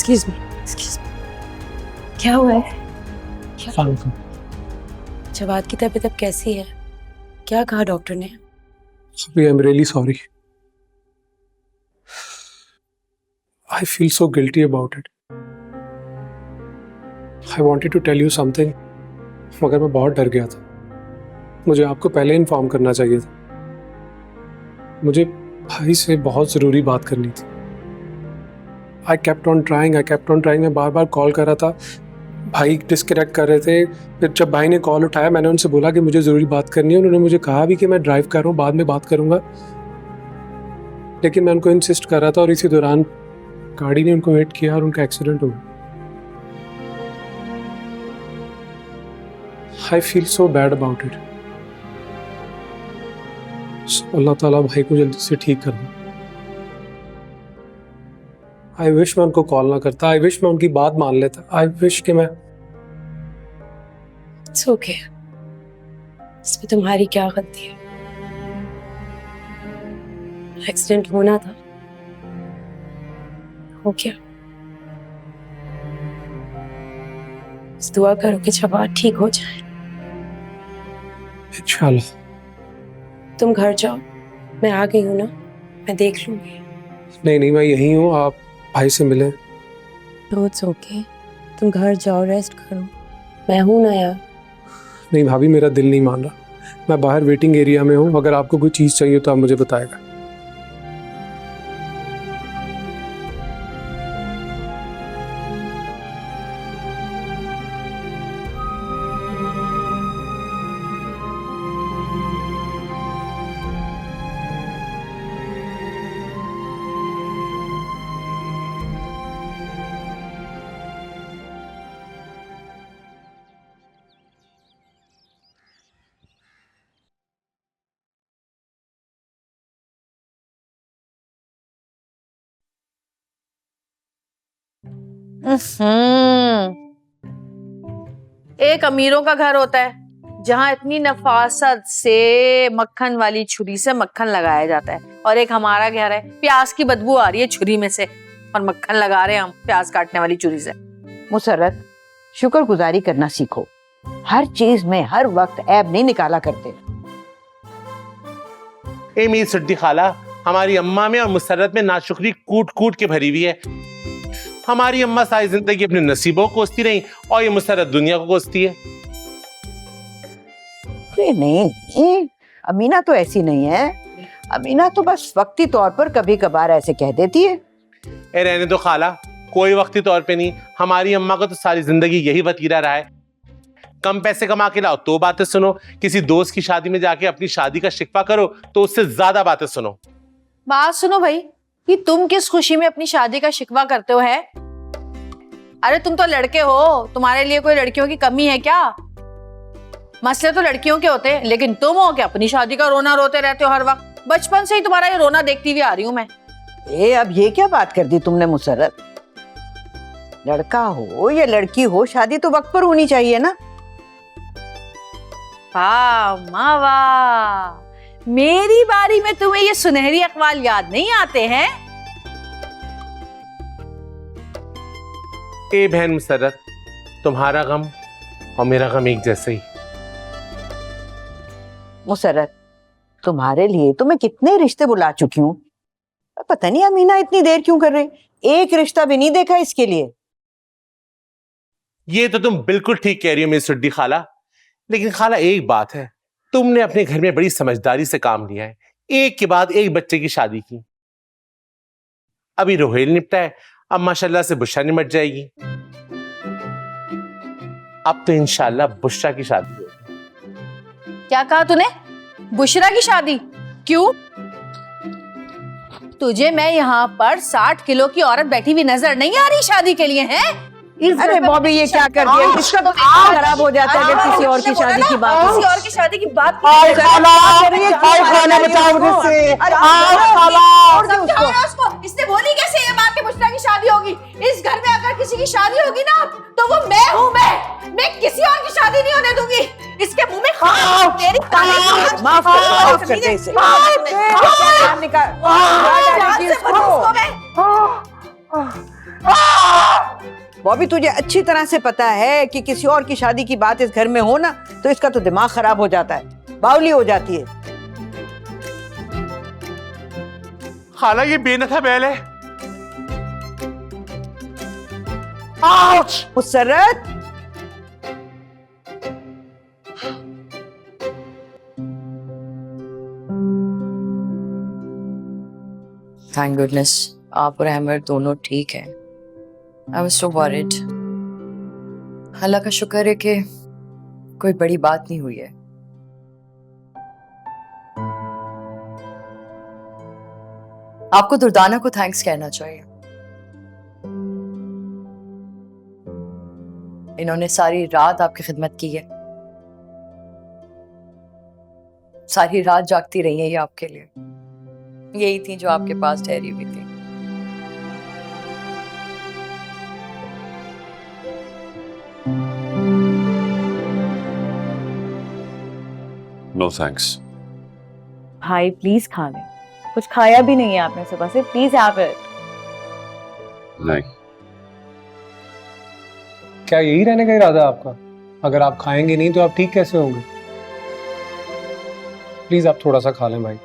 Excuse me, क्या हुआ है? जवाद की तबीयत अब कैसी है? क्या कहा डॉक्टर ने? I am really sorry. I feel so guilty about it. I wanted to tell you something, मगर मैं बहुत डर गया था। मुझे आपको पहले इन्फॉर्म करना चाहिए था। मुझे भाई से बहुत ज़रूरी बात करनी थी। I kept on trying. मैं बार बार कॉल कर रहा था, भाई डिस्कनेक्ट कर रहे थे। फिर जब भाई ने कॉल उठाया, मैंने उनसे बोला कि मुझे ज़रूरी बात करनी है। उन्होंने मुझे कहा भी कि मैं ड्राइव कर रहा हूँ, बाद में बात करूँगा। लेकिन मैं उनको इंसिस्ट कर रहा था और इसी दौरान गाड़ी ने उनको हिट किया और उनका एक्सीडेंट हो गया। I feel so bad about it. अल्लाह ताला भाई को जल्दी से ठीक कर दे। आई विश मैं उनको कॉल ना करता। आई विश मैं उनकी बात मान लेता। आई विश कि मैं इट्स ओके, इसमें तुम्हारी क्या गलती है? एक्सीडेंट होना था, हो गया। बस दुआ करो कि जवाद ठीक हो जाए। इंशाल्लाह। तुम घर जाओ, मैं आ गई हूँ ना, मैं देख लूंगी। नहीं, मैं यहीं हूँ, आप भाई से मिलें। इट्स ओके, तुम घर जाओ, रेस्ट करो, मैं हूं ना यार। नहीं भाभी, मेरा दिल नहीं मान रहा। मैं बाहर वेटिंग एरिया में हूँ। अगर आपको कोई चीज़ चाहिए तो आप मुझे बताएगा। एक अमीरों का घर होता है जहां इतनी नफासत से मक्खन वाली छुरी से मक्खन लगाया जाता है, और एक हमारा घर है, प्याज की बदबू आ रही है छुरी में से और मक्खन लगा रहे हैं हम प्याज काटने वाली छुरी से। मुसर्रत, शुक्रगुजारी करना सीखो। हर चीज में हर वक्त ऐब नहीं निकाला करते। ए मेरी सुड्डी खाला, हमारी अम्मा में और मुसर्रत में नाशुक्री कूट कूट के भरी हुई है। हमारी अम्मा सारी जिंदगी अपने नसीबों को कोसती रही और ये मुसर्रत दुनिया को कोसती है। अरे नहीं, अमीना तो ऐसी नहीं है। अमीना तो बस वक्ती तौर पर कभी कभार ऐसे कह देती है। ए रहने दो खाला, कोई वक्ती तौर पे नहीं। हमारी अम्मा को तो सारी जिंदगी यही वतीरा रहा है, कम पैसे कमा के लाओ तो बातें सुनो, किसी दोस्त की शादी में जाके अपनी शादी का शिकवा करो तो उससे ज्यादा बातें सुनो। बात सुनो भाई, कि तुम किस खुशी में अपनी शादी का शिकवा करते हो है? अरे तुम तो लड़के हो, तुम्हारे लिए कोई लड़कियों की कमी है क्या? मसले तो लड़कियों के होते हैं, लेकिन तुम हो क्या अपनी शादी का रोना रोते रहते हो हर वक्त। बचपन से ही तुम्हारा ये रोना देखती हुई आ रही हूं मैं। अब ये क्या बात कर दी तुमने मुसर्रत? लड़का हो या लड़की हो, शादी तो वक्त पर होनी चाहिए ना। वाह माँ वाह, मेरी बारी में तुम्हें ये सुनहरी अक़वाल याद नहीं आते हैं? ए बहन मुसर्रत, तुम्हारा गम और मेरा गम एक जैसे ही। मुसर्रत, तुम्हारे लिए तो मैं कितने रिश्ते बुला चुकी हूँ, पता नहीं अमीना इतनी देर क्यों कर रही। एक रिश्ता भी नहीं देखा इसके लिए। ये तो तुम बिल्कुल ठीक कह रही हो मेरी सुड्डी खाला, लेकिन खाला एक बात है, तुमने अपने घर में बड़ी समझदारी से काम लिया है। एक के बाद एक बच्चे की शादी की। अभी रोहेल निपटा है, अब माशाल्लाह से बुशरा निमट जाएगी। अब तो इंशाल्लाह बुशरा की शादी होगी। क्या कहा तूने? बुशरा की शादी? क्यों? तुझे मैं यहाँ पर 60 किलो की औरत बैठी हुई नजर नहीं आ रही शादी के लिए? है अरे बॉबी, ये क्या कर दिया? इसका तो खराब हो जाता है जब किसी और की शादी की बात हो। किसी और की शादी की बात इसने बोली कैसे ये बात कि बुशरा की शादी होगी? इस घर में अगर किसी की शादी होगी ना तो वो मैं हूँ। मैं किसी और की शादी नहीं होने दूंगी। इसके मुंह में तेरी माफ कर दे इसे। निकाल बॉबी तुझे अच्छी तरह से पता है कि किसी और की शादी की बात इस घर में हो ना तो इसका तो दिमाग खराब हो जाता है, बावली हो जाती है। खाला ये बेनता बैल है। आउच! मुसर्रत, थैंक गुडनेस आप और अहमद दोनों ठीक हैं। I was so worried. अल्लाह का शुक्र है कि कोई बड़ी बात नहीं हुई है। आपको दुर्दाना को थैंक्स कहना चाहिए। इन्होंने सारी रात आपकी खिदमत की है, सारी रात जागती रही है ये आपके लिए। यही थी जो आपके पास ठहरी हुई थी। No thanks. भाई प्लीज खा लें, कुछ खाया भी नहीं है आपने सुबह से, प्लीज हैव इट। नहीं। क्या यही रहने का इरादा है आपका? अगर आप खाएंगे नहीं तो आप ठीक कैसे होंगे? प्लीज आप थोड़ा सा खा लें भाई।